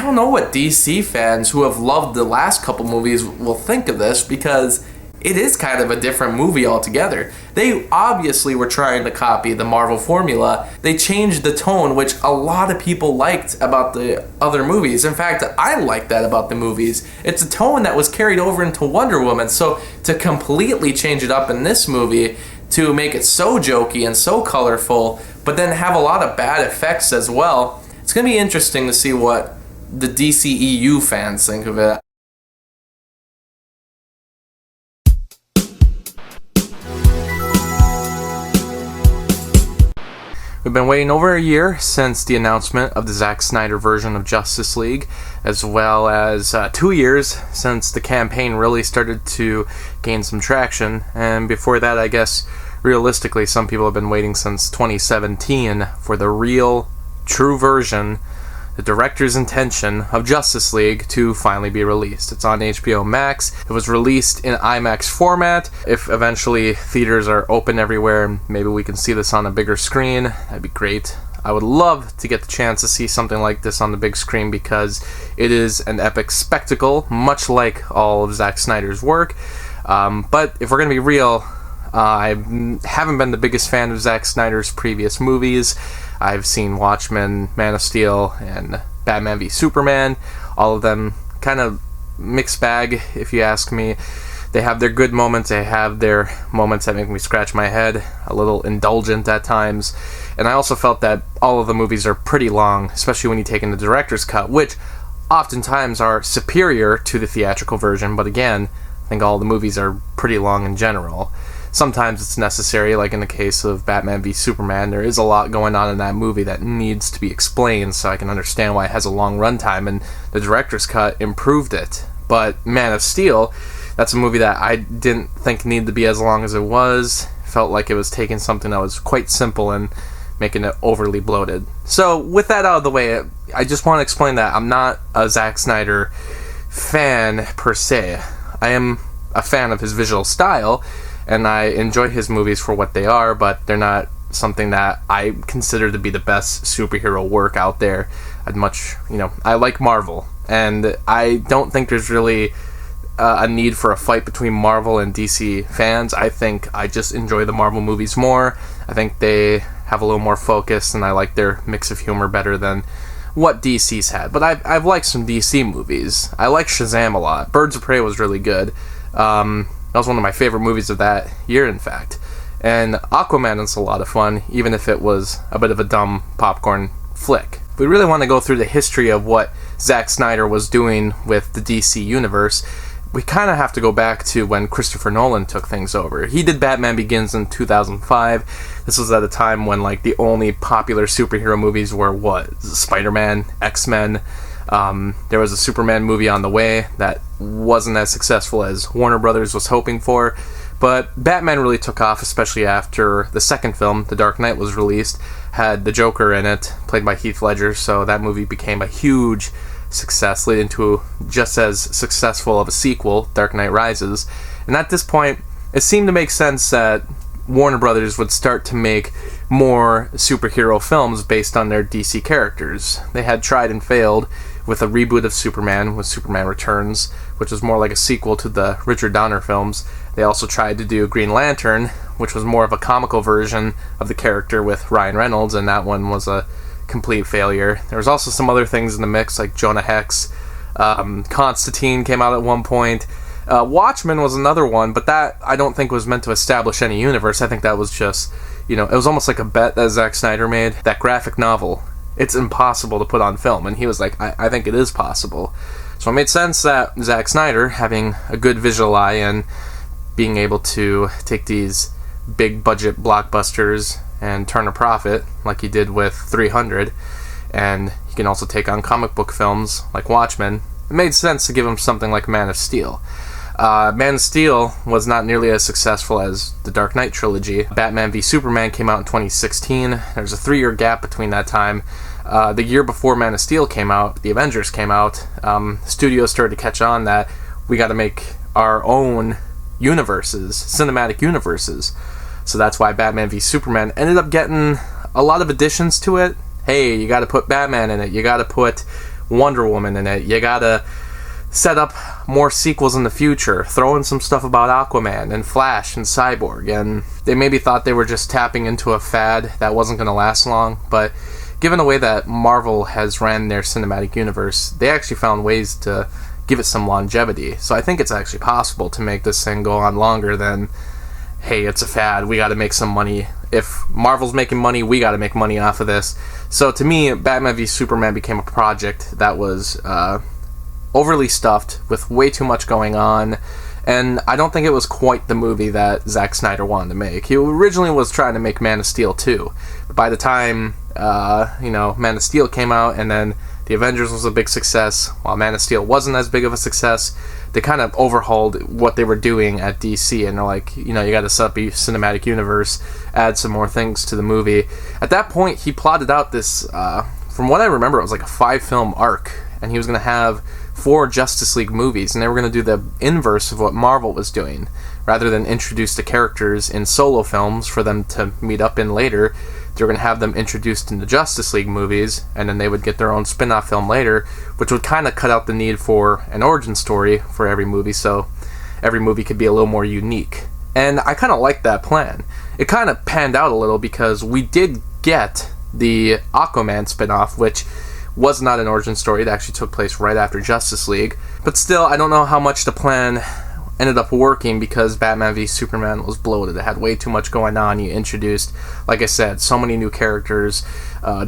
don't know what DC fans who have loved the last couple movies will think of this, because it is kind of a different movie altogether. They obviously were trying to copy the Marvel formula. They changed the tone, which a lot of people liked about the other movies. In fact, I like that about the movies. It's a tone that was carried over into Wonder Woman, so to completely change it up in this movie, to make it so jokey and so colorful, but then have a lot of bad effects as well, it's going to be interesting to see what the DCEU fans think of it. We've been waiting over a year since the announcement of the Zack Snyder version of Justice League, as well as 2 years since the campaign really started to gain some traction. And before that, I guess, realistically, some people have been waiting since 2017 for the real, true version, the director's intention of Justice League to finally be released. It's on HBO Max. It was released in IMAX format. If eventually theaters are open everywhere, maybe we can see this on a bigger screen. That'd be great. I would love to get the chance to see something like this on the big screen, because it is an epic spectacle, much like all of Zack Snyder's work. But if we're going to be real, I haven't been the biggest fan of Zack Snyder's previous movies. I've seen Watchmen, Man of Steel, and Batman v Superman. All of them kind of mixed bag, if you ask me. They have their good moments, they have their moments that make me scratch my head, a little indulgent at times. And I also felt that all of the movies are pretty long, especially when you take in the director's cut, which oftentimes are superior to the theatrical version, but again, I think all the movies are pretty long in general. Sometimes it's necessary, like in the case of Batman v Superman. There is a lot going on in that movie that needs to be explained, so I can understand why it has a long runtime, and the director's cut improved it. But Man of Steel, that's a movie that I didn't think needed to be as long as it was. Felt like it was taking something that was quite simple and making it overly bloated. So with that out of the way, I just want to explain that I'm not a Zack Snyder fan per se. I am a fan of his visual style, and I enjoy his movies for what they are, but they're not something that I consider to be the best superhero work out there. I like Marvel, and I don't think there's really a need for a fight between Marvel and DC fans. I think I just enjoy the Marvel movies more. I think they have a little more focus, and I like their mix of humor better than what DC's had. But I've liked some DC movies. I like Shazam a lot. Birds of Prey was really good. That was one of my favorite movies of that year, in fact. And Aquaman is a lot of fun, even if it was a bit of a dumb popcorn flick. If we really want to go through the history of what Zack Snyder was doing with the DC universe, we kind of have to go back to when Christopher Nolan took things over. He did Batman Begins in 2005. This was at a time when the only popular superhero movies were Spider-Man, X-Men. There was a Superman movie on the way that wasn't as successful as Warner Brothers was hoping for, but Batman really took off, especially after the second film, The Dark Knight, was released. Had the Joker in it, played by Heath Ledger, so that movie became a huge success, leading to just as successful of a sequel, Dark Knight Rises. And at this point, it seemed to make sense that Warner Brothers would start to make more superhero films based on their DC characters. They had tried and failed with a reboot of Superman with Superman Returns, which was more like a sequel to the Richard Donner films. They also tried to do Green Lantern, which was more of a comical version of the character with Ryan Reynolds, and that one was a complete failure. There was also some other things in the mix, like Jonah Hex. Constantine came out at one point. Watchmen was another one, but that I don't think was meant to establish any universe. I think that was just, it was almost like a bet that Zack Snyder made. That graphic novel, it's impossible to put on film, and he was like, I think it is possible. So it made sense that Zack Snyder, having a good visual eye and being able to take these big budget blockbusters and turn a profit, like he did with 300, and he can also take on comic book films like Watchmen, it made sense to give him something like Man of Steel. Man of Steel was not nearly as successful as the Dark Knight trilogy. Batman v Superman came out in 2016. There's a 3-year gap between that time. The year before Man of Steel came out, the Avengers came out. Studios started to catch on that we got to make our own universes, cinematic universes. So that's why Batman v Superman ended up getting a lot of additions to it. Hey, you got to put Batman in it. You got to put Wonder Woman in it. You gotta set up more sequels in the future, throw in some stuff about Aquaman and Flash and Cyborg, and they maybe thought they were just tapping into a fad that wasn't going to last long, but given the way that Marvel has ran their cinematic universe, they actually found ways to give it some longevity. So I think it's actually possible to make this thing go on longer than, hey, it's a fad, we gotta make some money. If Marvel's making money, we gotta make money off of this. So to me, Batman v Superman became a project that was overly stuffed with way too much going on, and I don't think it was quite the movie that Zack Snyder wanted to make. He originally was trying to make Man of Steel 2, but by the time Man of Steel came out, and then The Avengers was a big success, while Man of Steel wasn't as big of a success, they kind of overhauled what they were doing at DC, and they're like, you gotta set up a cinematic universe, add some more things to the movie. At that point, he plotted out this, from what I remember, it was like a 5-film arc, and he was gonna have 4 Justice League movies, and they were going to do the inverse of what Marvel was doing. Rather than introduce the characters in solo films for them to meet up in later, they were going to have them introduced in the Justice League movies, and then they would get their own spin-off film later, which would kind of cut out the need for an origin story for every movie, so every movie could be a little more unique. And I kind of liked that plan. It kind of panned out a little because we did get the Aquaman spin-off, which was not an origin story. It actually took place right after Justice League. But still, I don't know how much the plan ended up working because Batman v Superman was bloated. It had way too much going on. You introduced, like I said, so many new characters,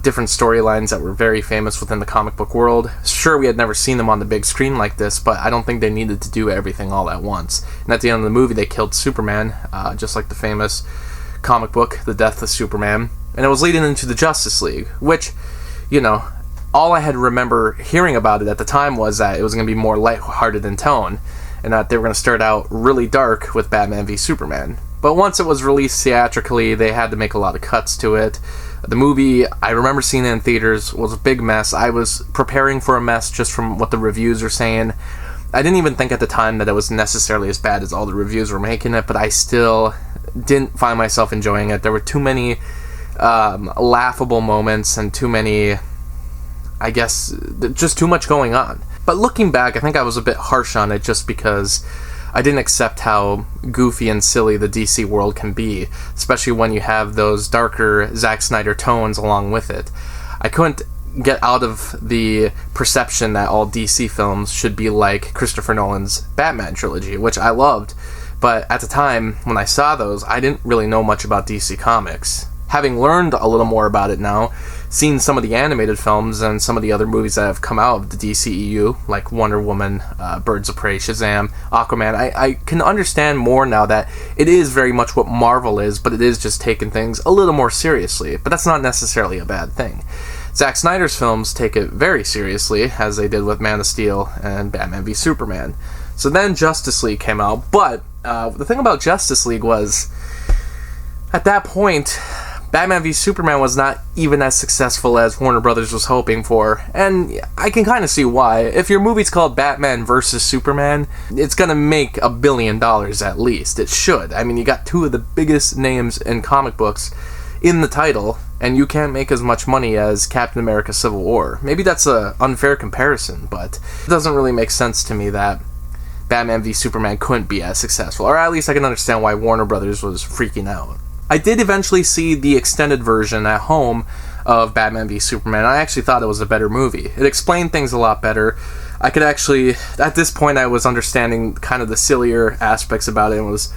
different storylines that were very famous within the comic book world. Sure, we had never seen them on the big screen like this, but I don't think they needed to do everything all at once. And at the end of the movie, they killed Superman, just like the famous comic book, The Death of Superman. And it was leading into the Justice League, which, all I had remember hearing about it at the time was that it was going to be more lighthearted in tone, and that they were going to start out really dark with Batman v Superman. But once it was released theatrically, they had to make a lot of cuts to it. The movie, I remember seeing it in theaters, was a big mess. I was preparing for a mess just from what the reviews are saying. I didn't even think at the time that it was necessarily as bad as all the reviews were making it, but I still didn't find myself enjoying it. There were too many laughable moments and too many, I guess, just too much going on. But looking back, I think I was a bit harsh on it just because I didn't accept how goofy and silly the DC world can be, especially when you have those darker Zack Snyder tones along with it. I couldn't get out of the perception that all DC films should be like Christopher Nolan's Batman trilogy, which I loved, but at the time when I saw those, I didn't really know much about DC Comics. Having learned a little more about it now, seen some of the animated films and some of the other movies that have come out of the DCEU, like Wonder Woman, Birds of Prey, Shazam, Aquaman, I can understand more now that it is very much what Marvel is, but it is just taking things a little more seriously. But that's not necessarily a bad thing. Zack Snyder's films take it very seriously, as they did with Man of Steel and Batman v Superman. So then Justice League came out, but the thing about Justice League was, at that point, Batman v Superman was not even as successful as Warner Brothers was hoping for, and I can kind of see why. If your movie's called Batman vs. Superman, it's gonna make $1 billion at least. It should. I mean, you got 2 of the biggest names in comic books in the title, and you can't make as much money as Captain America Civil War. Maybe that's an unfair comparison, but it doesn't really make sense to me that Batman v Superman couldn't be as successful, or at least I can understand why Warner Brothers was freaking out. I did eventually see the extended version at home of Batman v Superman. I actually thought it was a better movie. It explained things a lot better. I could actually, at this point, I was understanding kind of the sillier aspects about it and was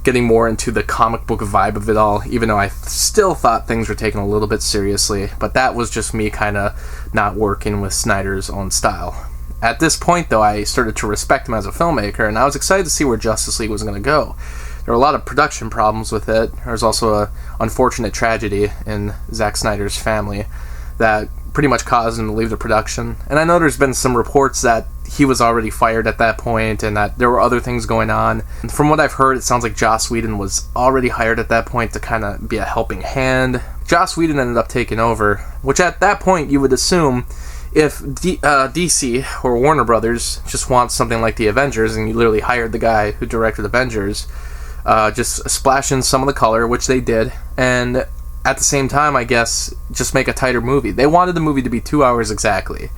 getting more into the comic book vibe of it all, even though I still thought things were taken a little bit seriously. But that was just me kind of not working with Snyder's own style. At this point, though, I started to respect him as a filmmaker, and I was excited to see where Justice League was going to go. There were a lot of production problems with it. There was also an unfortunate tragedy in Zack Snyder's family that pretty much caused him to leave the production. And I know there's been some reports that he was already fired at that point and that there were other things going on. And from what I've heard, it sounds like Joss Whedon was already hired at that point to kind of be a helping hand. Joss Whedon ended up taking over, which at that point you would assume if DC or Warner Brothers just wants something like the Avengers, and you literally hired the guy who directed Avengers, just splash in some of the color, which they did, and at the same time, I guess, just make a tighter movie. They wanted the movie to be 2 hours exactly.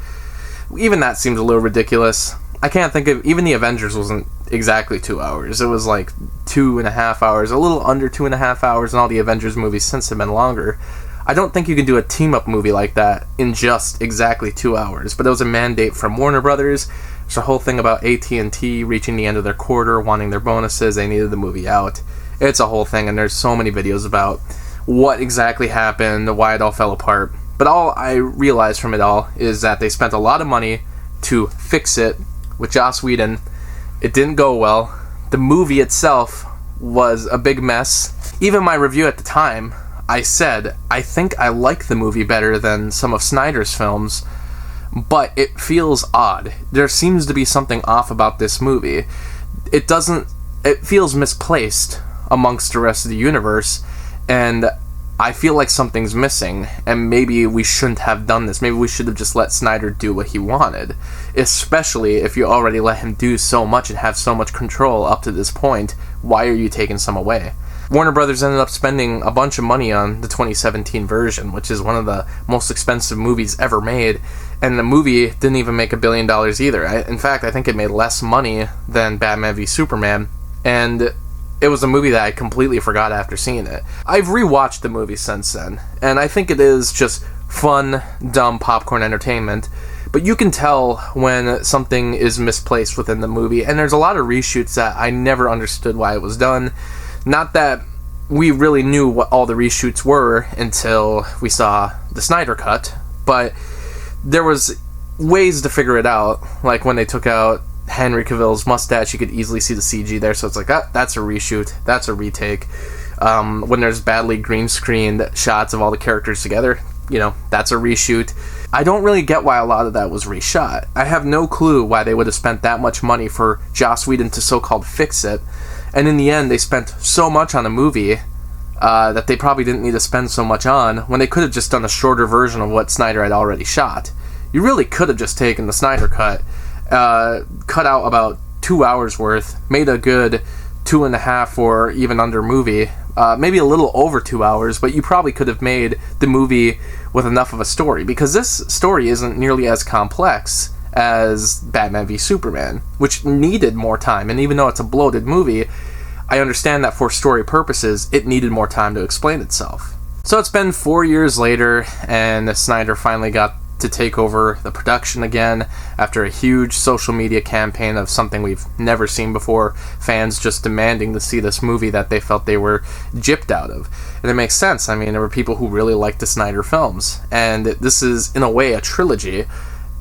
even that seems a little ridiculous. I can't think of, even the Avengers wasn't exactly 2 hours. It was like 2.5 hours, a little under 2.5 hours, and all the Avengers movies since have been longer. I don't think you can do a team-up movie like that in just exactly 2 hours, but it was a mandate from Warner Brothers. There's a whole thing about AT&T reaching the end of their quarter, wanting their bonuses, they needed the movie out. It's a whole thing, and there's so many videos about what exactly happened, why it all fell apart. But all I realized from it all is that they spent a lot of money to fix it with Joss Whedon. It didn't go well. The movie itself was a big mess. Even my review at the time, I said, I think I like the movie better than some of Snyder's films, but it feels odd. There seems to be something off about this movie. It feels misplaced amongst the rest of the universe, and I feel like something's missing, and maybe we shouldn't have done this. Maybe we should have just let Snyder do what he wanted, especially if you already let him do so much and have so much control up to this point. Why are you taking some away? Warner Brothers ended up spending a bunch of money on the 2017 version, which is one of the most expensive movies ever made, and the movie didn't even make $1 billion either. In fact, I think it made less money than Batman v Superman, and it was a movie that I completely forgot after seeing it. I've rewatched the movie since then, and I think it is just fun, dumb popcorn entertainment, but you can tell when something is misplaced within the movie, and there's a lot of reshoots that I never understood why it was done. Not that we really knew what all the reshoots were until we saw the Snyder Cut, but there was ways to figure it out, like when they took out Henry Cavill's mustache, you could easily see the CG there, so it's like, that's a reshoot, that's a retake. When there's badly green screened shots of all the characters together, that's a reshoot. I don't really get why a lot of that was reshot. I have no clue why they would have spent that much money for Joss Whedon to so-called fix it, and in the end they spent so much on a movie that they probably didn't need to spend so much on, when they could have just done a shorter version of what Snyder had already shot. You really could have just taken the Snyder Cut, cut out about 2 hours worth, made a good 2.5 or even under movie, maybe a little over 2 hours, but you probably could have made the movie with enough of a story, because this story isn't nearly as complex as Batman v Superman, which needed more time, and even though it's a bloated movie, I understand that for story purposes, it needed more time to explain itself. So it's been 4 years later, and Snyder finally got to take over the production again after a huge social media campaign of something we've never seen before, fans just demanding to see this movie that they felt they were gypped out of. And it makes sense. I mean, there were people who really liked the Snyder films, and this is in a way a trilogy.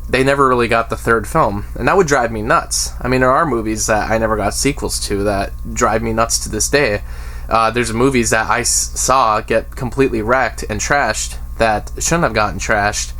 They never really got the third film, and that would drive me nuts. I mean, there are movies that I never got sequels to that drive me nuts to this day. There's movies that I saw get completely wrecked and trashed that shouldn't have gotten trashed,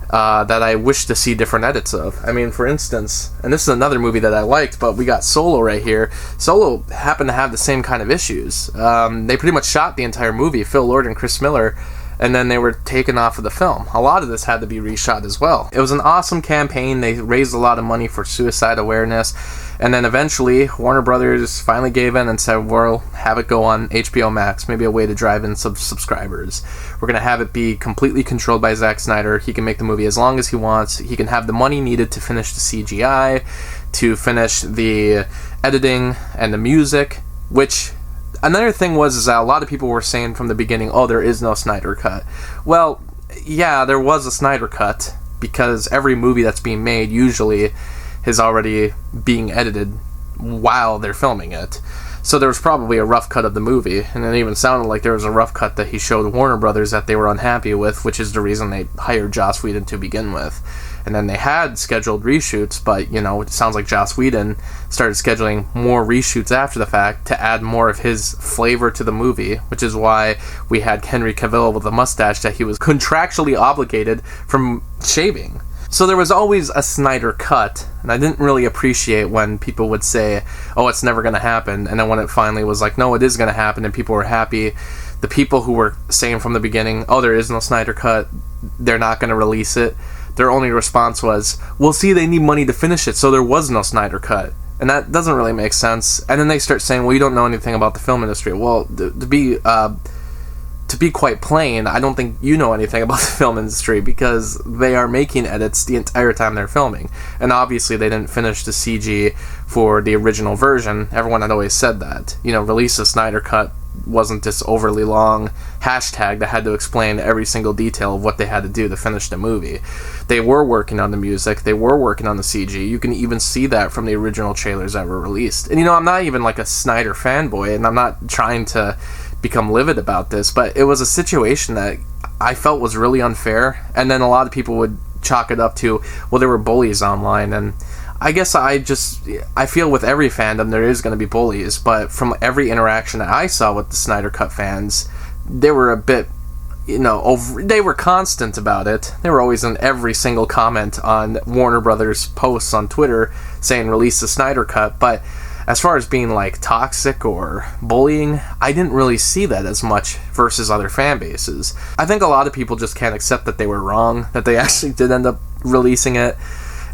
that I wish to see different edits of. I mean, for instance, and this is another movie that I liked, but we got Solo right here. Solo happened to have the same kind of issues. They pretty much shot the entire movie, Phil Lord and Chris Miller, and then they were taken off of the film. A lot of this had to be reshot as well. It was an awesome campaign. They raised a lot of money for suicide awareness, and then eventually Warner Brothers finally gave in and said, we'll have it go on HBO Max, maybe a way to drive in some subscribers. We're going to have it be completely controlled by Zack Snyder. He can make the movie as long as he wants. He can have the money needed to finish the CGI, to finish the editing and the music, which... Another thing is that a lot of people were saying from the beginning, oh, there is no Snyder Cut. Well, yeah, there was a Snyder Cut, because every movie that's being made usually is already being edited while they're filming it. So there was probably a rough cut of the movie, and it even sounded like there was a rough cut that he showed Warner Brothers that they were unhappy with, which is the reason they hired Joss Whedon to begin with. And then they had scheduled reshoots, but, it sounds like Joss Whedon started scheduling more reshoots after the fact to add more of his flavor to the movie, which is why we had Henry Cavill with a mustache that he was contractually obligated from shaving. So there was always a Snyder Cut, and I didn't really appreciate when people would say, oh, it's never going to happen, and then when it finally was like, no, it is going to happen, and people were happy. The people who were saying from the beginning, oh, there is no Snyder Cut, they're not going to release it, their only response was, well, see, they need money to finish it, so there was no Snyder Cut. And that doesn't really make sense. And then they start saying, well, you don't know anything about the film industry. Well, to be to be quite plain, I don't think you know anything about the film industry, because they are making edits the entire time they're filming. And obviously they didn't finish the CG for the original version. Everyone had always said that. Release a Snyder Cut wasn't this overly long hashtag that had to explain every single detail of what they had to do to finish the movie. They were working on the music, they were working on the CG. You can even see that from the original trailers that were released. And I'm not even like a Snyder fanboy, and I'm not trying to become livid about this, but it was a situation that I felt was really unfair. And then a lot of people would chalk it up to, well, there were bullies online. And I guess I feel with every fandom there is going to be bullies, but from every interaction that I saw with the Snyder Cut fans, they were a bit, they were constant about it. They were always in every single comment on Warner Brothers posts on Twitter saying release the Snyder Cut. But as far as being like toxic or bullying, I didn't really see that as much versus other fan bases. I think a lot of people just can't accept that they were wrong, that they actually did end up releasing it.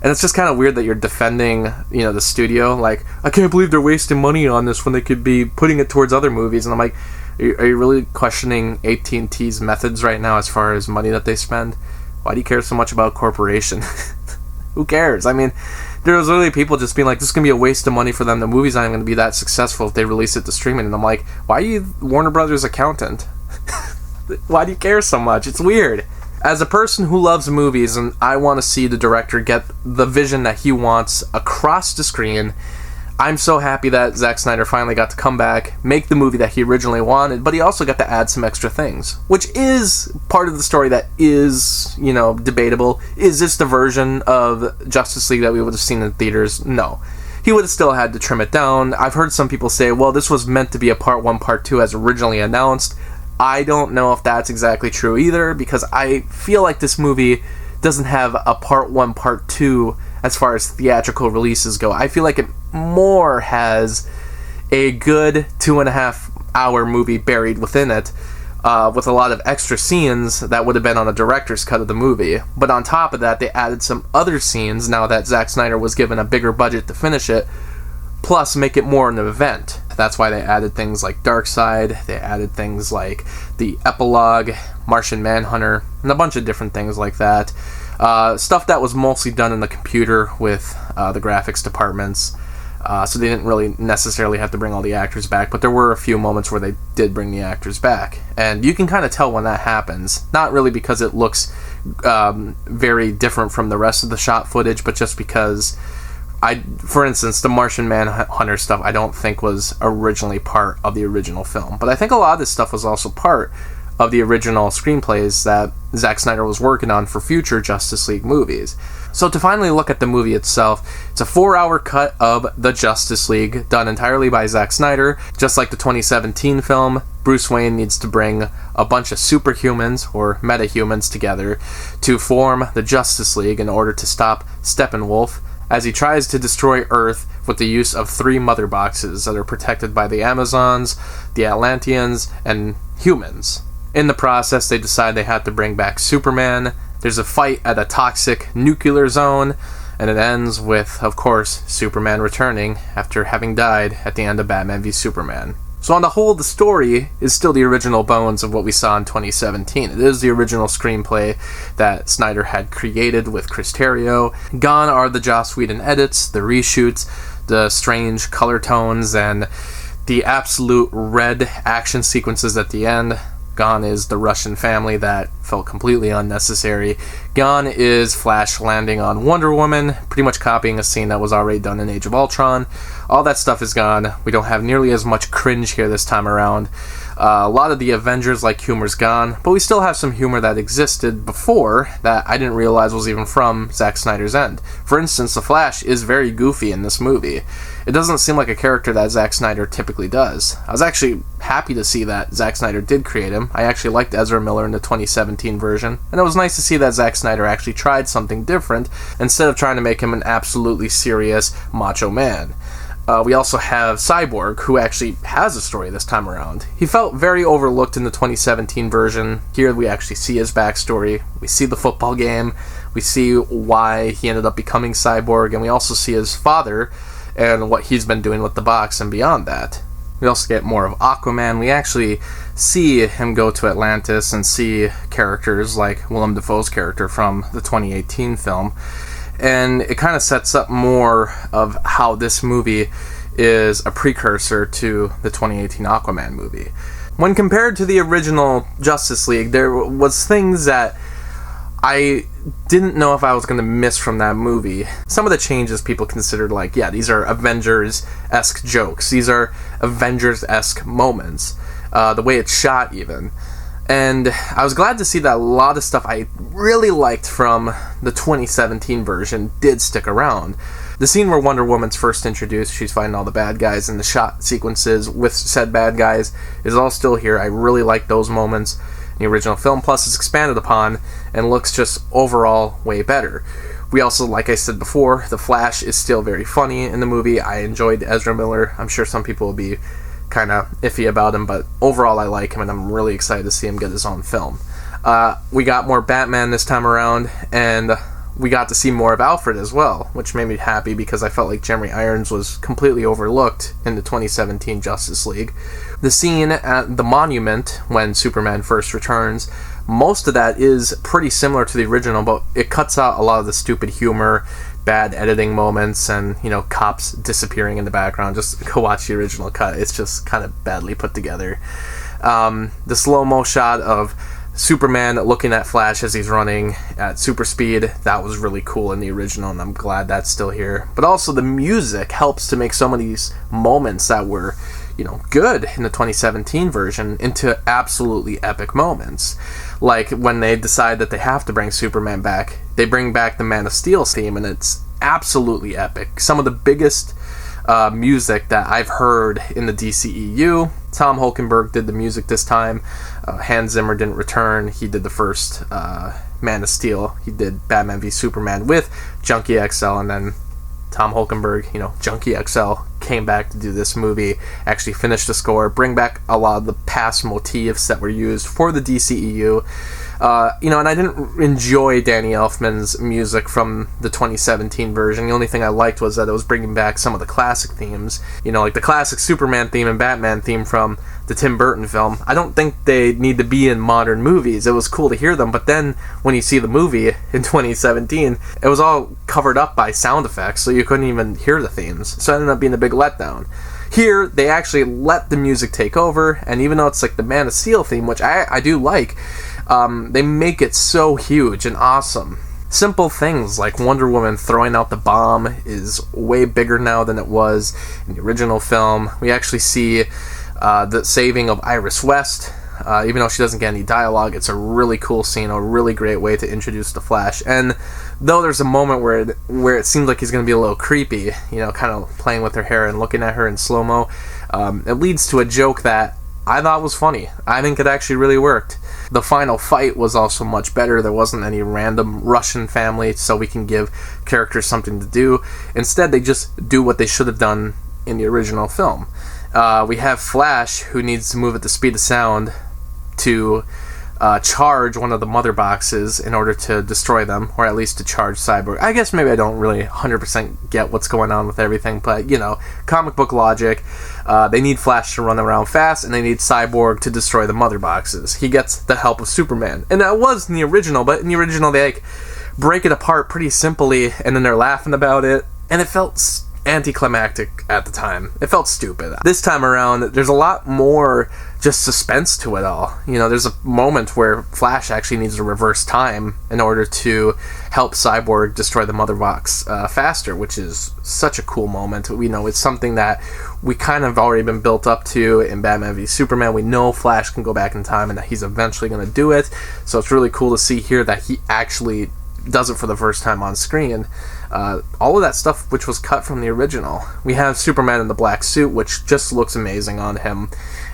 And it's just kind of weird that you're defending, the studio. Like, I can't believe they're wasting money on this when they could be putting it towards other movies. And I'm like, are you really questioning AT&T's methods right now as far as money that they spend? Why do you care so much about corporation? Who cares? I mean, there was literally people just being like, this is going to be a waste of money for them. The movie's not going to be that successful if they release it to streaming. And I'm like, why are you Warner Brothers' accountant? Why do you care so much? It's weird. As a person who loves movies, and I want to see the director get the vision that he wants across the screen, I'm so happy that Zack Snyder finally got to come back, make the movie that he originally wanted, but he also got to add some extra things, which is part of the story that is, debatable. Is this the version of Justice League that we would have seen in theaters? No. He would have still had to trim it down. I've heard some people say, well, this was meant to be a part 1, part 2 as originally announced. I don't know if that's exactly true either, because I feel like this movie doesn't have a part 1, part 2 as far as theatrical releases go. I feel like it more has a good 2.5-hour movie buried within it, with a lot of extra scenes that would have been on a director's cut of the movie. But on top of that, they added some other scenes now that Zack Snyder was given a bigger budget to finish it, plus make it more an event. That's why they added things like Darkseid, they added things like the epilogue, Martian Manhunter, and a bunch of different things like that. Stuff that was mostly done in the computer with the graphics departments, so they didn't really necessarily have to bring all the actors back, but there were a few moments where they did bring the actors back. And you can kind of tell when that happens, not really because it looks very different from the rest of the shot footage, but just because for instance, the Martian Manhunter stuff I don't think was originally part of the original film. But I think a lot of this stuff was also part of the original screenplays that Zack Snyder was working on for future Justice League movies. So to finally look at the movie itself, it's a 4-hour cut of the Justice League, done entirely by Zack Snyder. Just like the 2017 film, Bruce Wayne needs to bring a bunch of superhumans, or metahumans, together to form the Justice League in order to stop Steppenwolf, as he tries to destroy Earth with the use of 3 mother boxes that are protected by the Amazons, the Atlanteans, and humans. In the process, they decide they have to bring back Superman. There's a fight at a toxic nuclear zone, and it ends with, of course, Superman returning after having died at the end of Batman v Superman. So on the whole, the story is still the original bones of what we saw in 2017. It is the original screenplay that Snyder had created with Chris Terrio. Gone are the Joss Whedon edits, the reshoots, the strange color tones, and the absolute red action sequences at the end. Gone is the Russian family that felt completely unnecessary. Gone is Flash landing on Wonder Woman, pretty much copying a scene that was already done in Age of Ultron. All that stuff is gone. We don't have nearly as much cringe here this time around. A lot of the Avengers-like humor's gone, but we still have some humor that existed before that I didn't realize was even from Zack Snyder's end. For instance, the Flash is very goofy in this movie. It doesn't seem like a character that Zack Snyder typically does. I was actually happy to see that Zack Snyder did create him. I actually liked Ezra Miller in the 2017 version, and it was nice to see that Zack Snyder actually tried something different instead of trying to make him an absolutely serious macho man. We also have Cyborg, who actually has a story this time around. He felt very overlooked in the 2017 version. Here we actually see his backstory. We see the football game. We see why he ended up becoming Cyborg, and we also see his father and what he's been doing with the box and beyond that. We also get more of Aquaman. We actually see him go to Atlantis and see characters like Willem Dafoe's character from the 2018 film. And it kind of sets up more of how this movie is a precursor to the 2018 Aquaman movie. When compared to the original Justice League, there was things that I didn't know if I was going to miss from that movie. Some of the changes people considered like, yeah, these are Avengers-esque jokes. These are Avengers-esque moments. The way it's shot, even. And I was glad to see that a lot of stuff I really liked from the 2017 version did stick around. The scene where Wonder Woman's first introduced, she's fighting all the bad guys, and the shot sequences with said bad guys is all still here. I really like those moments in the original film. Plus, it's expanded upon and looks just overall way better. We also, like I said before, the Flash is still very funny in the movie. I enjoyed Ezra Miller. I'm sure some people will be kind of iffy about him, but overall I like him, and I'm really excited to see him get his own film. We got more Batman this time around, and we got to see more of Alfred as well, which made me happy because I felt like Jeremy Irons was completely overlooked in the 2017 Justice League. The scene at the monument when Superman first returns, most of that is pretty similar to the original, but it cuts out a lot of the stupid humor, bad editing moments, and, you know, cops disappearing in the background. Just go watch the original cut. It's just kind of badly put together. The slow-mo shot of Superman looking at Flash as he's running at super speed, that was really cool in the original, and I'm glad that's still here. But also the music helps to make some of these moments that were, you know, good in the 2017 version into absolutely epic moments. Like when they decide that they have to bring Superman back, they bring back the Man of Steel theme, and it's absolutely epic. Some of the biggest music that I've heard in the DCEU. Tom Hulkenberg did the music this time. Hans Zimmer didn't return. He did the first Man of Steel. He did Batman v Superman with Junkie XL, and then Tom Hulkenberg, you know, Junkie XL, came back to do this movie, actually finish the score, bring back a lot of the past motifs that were used for the DCEU. You know, and I didn't enjoy Danny Elfman's music from the 2017 version. The only thing I liked was that it was bringing back some of the classic themes. You know, like the classic Superman theme and Batman theme from the Tim Burton film. I don't think they need to be in modern movies. It was cool to hear them, but then when you see the movie in 2017, it was all covered up by sound effects, so you couldn't even hear the themes. So it ended up being a big letdown. Here, they actually let the music take over, and even though it's like the Man of Steel theme, which I do like, they make it so huge and awesome. Simple things like Wonder Woman throwing out the bomb is way bigger now than it was in the original film. We actually see the saving of Iris West. Even though she doesn't get any dialogue, it's a really cool scene, a really great way to introduce the Flash. And though there's a moment where it seems like he's going to be a little creepy, you know, kind of playing with her hair and looking at her in slow-mo, it leads to a joke that I thought was funny. I think it actually really worked. The final fight was also much better. There wasn't any random Russian family, so we can give characters something to do. Instead, they just do what they should have done in the original film. We have Flash, who needs to move at the speed of sound to charge one of the mother boxes in order to destroy them, or at least to charge Cyborg. I guess maybe I don't really 100% get what's going on with everything, but, you know, comic book logic. They need Flash to run around fast, and they need Cyborg to destroy the mother boxes. He gets the help of Superman. And that was in the original, but in the original they, like, break it apart pretty simply, and then they're laughing about it, and it felt anticlimactic at the time. It felt stupid. This time around, there's a lot more just suspense to it all. You know, there's a moment where Flash actually needs to reverse time in order to help Cyborg destroy the mother box faster, which is such a cool moment. We know it's something that we kind of already been built up to in Batman v Superman. We know Flash can go back in time and that he's eventually going to do it, so it's really cool to see here that he actually does it for the first time on screen. All of that stuff which was cut from the original. We have Superman in the black suit, which just looks amazing on him,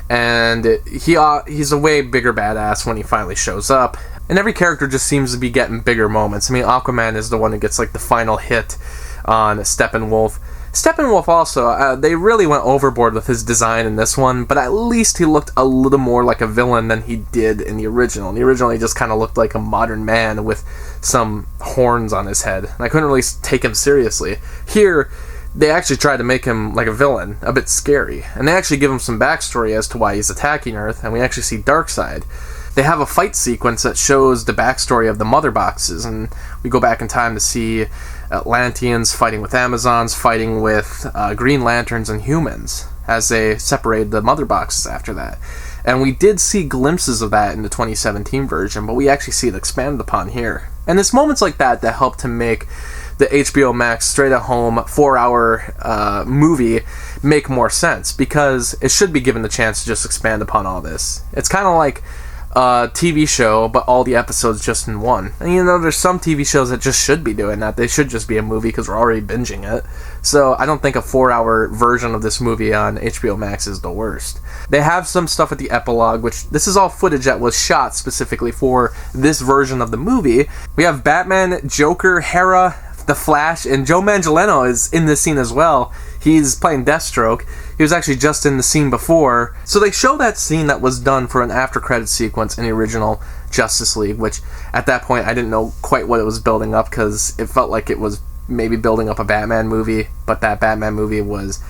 and he's a way bigger badass when he finally shows up. And every character just seems to be getting bigger moments. I mean, Aquaman is the one who gets like the final hit on Steppenwolf. Steppenwolf also, they really went overboard with his design in this one, but at least he looked a little more like a villain than he did in the original. In the original, he just kind of looked like a modern man with some horns on his head, and I couldn't really take him seriously. Here, they actually tried to make him like a villain, a bit scary. And they actually give him some backstory as to why he's attacking Earth, and we actually see Darkseid. They have a fight sequence that shows the backstory of the Mother Boxes, and we go back in time to see Atlanteans fighting with Amazons, fighting with Green Lanterns and humans, as they separated the Mother Boxes after that. And we did see glimpses of that in the 2017 version, but we actually see it expanded upon here. And it's moments like that that help to make the HBO Max straight-at-home 4-hour movie make more sense, because it should be given the chance to just expand upon all this. It's kind of like a TV show, but all the episodes just in one. And there's some TV shows that just should be doing that. They should just be a movie because we're already binging it. So I don't think a 4-hour version of this movie on HBO Max is the worst. They have some stuff at the epilogue, which this is all footage that was shot specifically for this version of the movie. We have Batman, Joker, Hera, The Flash, and Joe Manganiello is in this scene as well. He's playing Deathstroke. He was actually just in the scene before. So they show that scene that was done for an after-credits sequence in the original Justice League, which at that point I didn't know quite what it was building up, because it felt like it was maybe building up a Batman movie, but that Batman movie was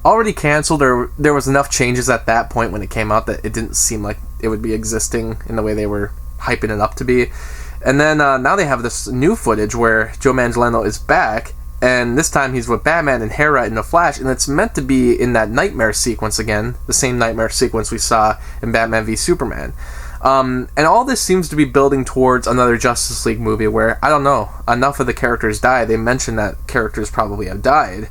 already canceled, or there was enough changes at that point when it came out that it didn't seem like it would be existing in the way they were hyping it up to be. And then now they have this new footage where Joe Manganiello is back, and this time he's with Batman and Hera in The Flash, and it's meant to be in that nightmare sequence again, the same nightmare sequence we saw in Batman v Superman. And all this seems to be building towards another Justice League movie where, I don't know, enough of the characters die. They mentioned that characters probably have died,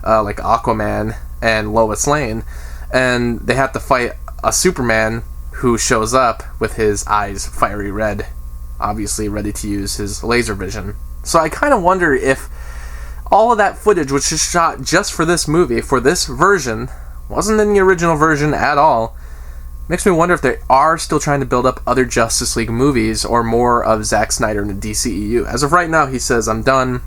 like Aquaman and Lois Lane, and they have to fight a Superman who shows up with his eyes fiery red, obviously ready to use his laser vision. So I kind of wonder if all of that footage, which is shot just for this movie, for this version, wasn't in the original version at all. Makes me wonder if they are still trying to build up other Justice League movies or more of Zack Snyder in the DCEU. As of right now, he says, I'm done,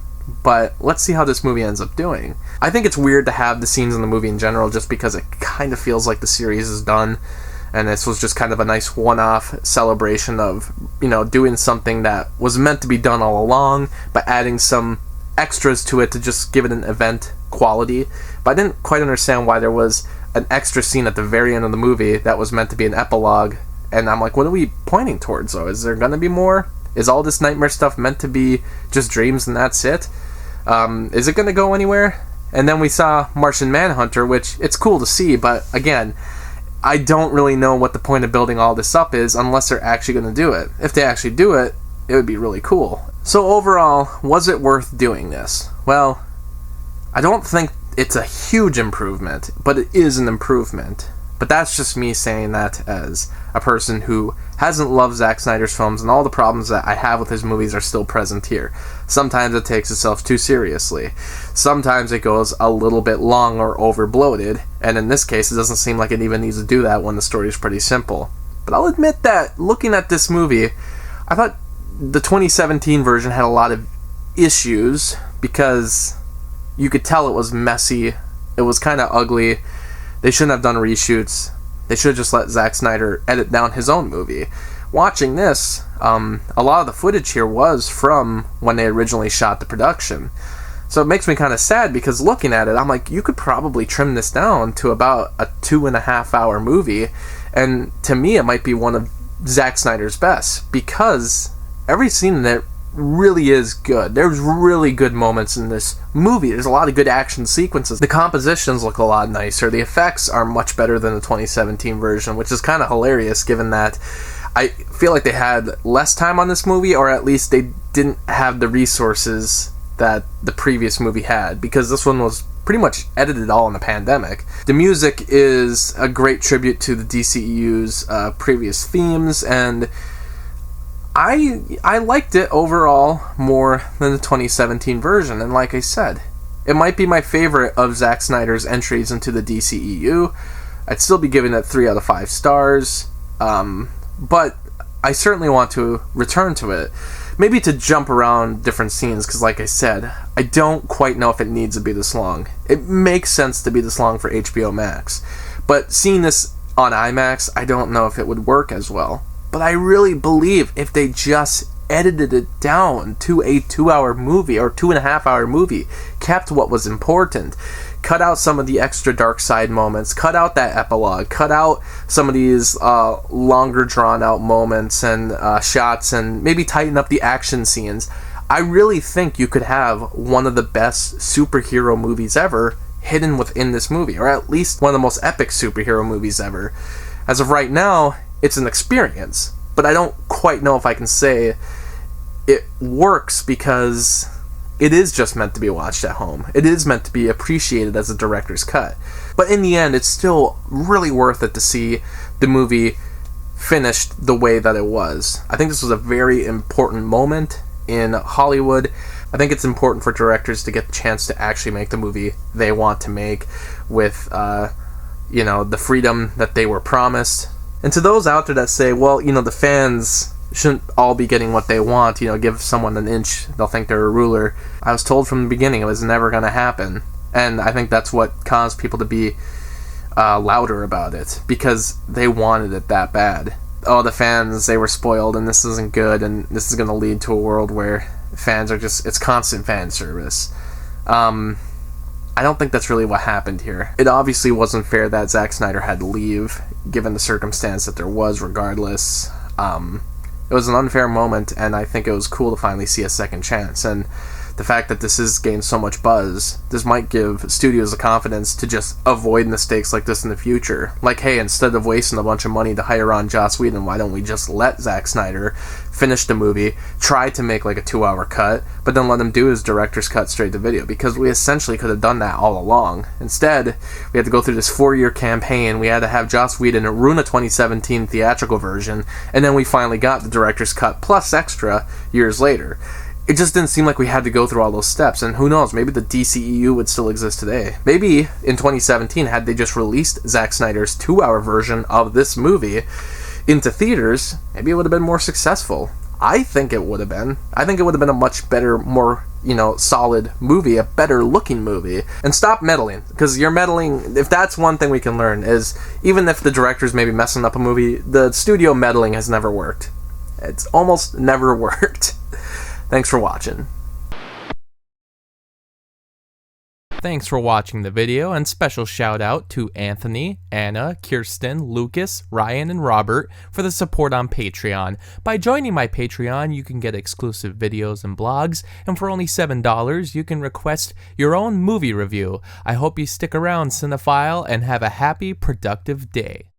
but let's see how this movie ends up doing. I think it's weird to have the scenes in the movie in general, just because it kind of feels like the series is done, and this was just kind of a nice one-off celebration of, doing something that was meant to be done all along, but adding some extras to it to just give it an event quality. But I didn't quite understand why there was an extra scene at the very end of the movie that was meant to be an epilogue, and I'm like, what are we pointing towards though? Is there gonna be more? Is all this nightmare stuff meant to be just dreams and that's it? Is it gonna go anywhere? And then we saw Martian Manhunter, which it's cool to see, but again, I don't really know what the point of building all this up is unless they're actually gonna do it. If they actually do it, it would be really cool. So overall, was it worth doing this? Well, I don't think it's a huge improvement, but it is an improvement. But that's just me saying that as a person who hasn't loved Zack Snyder's films, and all the problems that I have with his movies are still present here. Sometimes it takes itself too seriously. Sometimes it goes a little bit long or over-bloated, and in this case it doesn't seem like it even needs to do that when the story is pretty simple. But I'll admit that, looking at this movie, I thought the 2017 version had a lot of issues, because you could tell it was messy, it was kind of ugly, they shouldn't have done reshoots, they should have just let Zack Snyder edit down his own movie. Watching this, a lot of the footage here was from when they originally shot the production. So it makes me kind of sad, because looking at it, I'm like, you could probably trim this down to about a 2.5 hour movie, and to me it might be one of Zack Snyder's best, because every scene in it really is good. There's really good moments in this movie. There's a lot of good action sequences. The compositions look a lot nicer. The effects are much better than the 2017 version, which is kind of hilarious given that I feel like they had less time on this movie, or at least they didn't have the resources that the previous movie had, because this one was pretty much edited all in the pandemic. The music is a great tribute to the DCEU's previous themes, and I liked it overall more than the 2017 version, and like I said, it might be my favorite of Zack Snyder's entries into the DCEU. I'd still be giving it 3 out of 5 stars, but I certainly want to return to it. Maybe to jump around different scenes, because like I said, I don't quite know if it needs to be this long. It makes sense to be this long for HBO Max, but seeing this on IMAX, I don't know if it would work as well. But I really believe if they just edited it down to a 2-hour movie or 2.5-hour movie, kept what was important, cut out some of the extra dark side moments, cut out that epilogue, cut out some of these longer drawn out moments and shots, and maybe tighten up the action scenes. I really think you could have one of the best superhero movies ever hidden within this movie, or at least one of the most epic superhero movies ever. As of right now, it's an experience, but I don't quite know if I can say it works because it is just meant to be watched at home. It is meant to be appreciated as a director's cut. But in the end, it's still really worth it to see the movie finished the way that it was. I think this was a very important moment in Hollywood. I think it's important for directors to get the chance to actually make the movie they want to make with, the freedom that they were promised. And to those out there that say, well, the fans shouldn't all be getting what they want, give someone an inch, they'll think they're a ruler. I was told from the beginning it was never going to happen. And I think that's what caused people to be louder about it, because they wanted it that bad. Oh, the fans, they were spoiled, and this isn't good, and this is going to lead to a world where fans are it's constant fan service. I don't think that's really what happened here. It obviously wasn't fair that Zack Snyder had to leave, given the circumstance that there was regardless. It was an unfair moment, and I think it was cool to finally see a second chance, and the fact that this has gained so much buzz, this might give studios the confidence to just avoid mistakes like this in the future. Like, hey, instead of wasting a bunch of money to hire on Joss Whedon, why don't we just let Zack Snyder finish the movie, try to make like a 2-hour cut, but then let him do his director's cut straight to video, because we essentially could have done that all along. Instead, we had to go through this 4-year campaign, we had to have Joss Whedon ruin a 2017 theatrical version, and then we finally got the director's cut plus extra years later. It just didn't seem like we had to go through all those steps, and who knows, maybe the DCEU would still exist today. Maybe in 2017, had they just released Zack Snyder's 2-hour version of this movie into theaters, maybe it would have been more successful. I think it would have been. I think it would have been a much better, more, solid movie, a better looking movie. And stop meddling, because you're meddling, if that's one thing we can learn, is even if the director's maybe messing up a movie, the studio meddling has never worked. It's almost never worked. Thanks for watching. Thanks for watching the video, and special shout out to Anthony, Anna, Kirsten, Lucas, Ryan, and Robert for the support on Patreon. By joining my Patreon, you can get exclusive videos and blogs, and for only $7, you can request your own movie review. I hope you stick around, cinephile, and have a happy, productive day.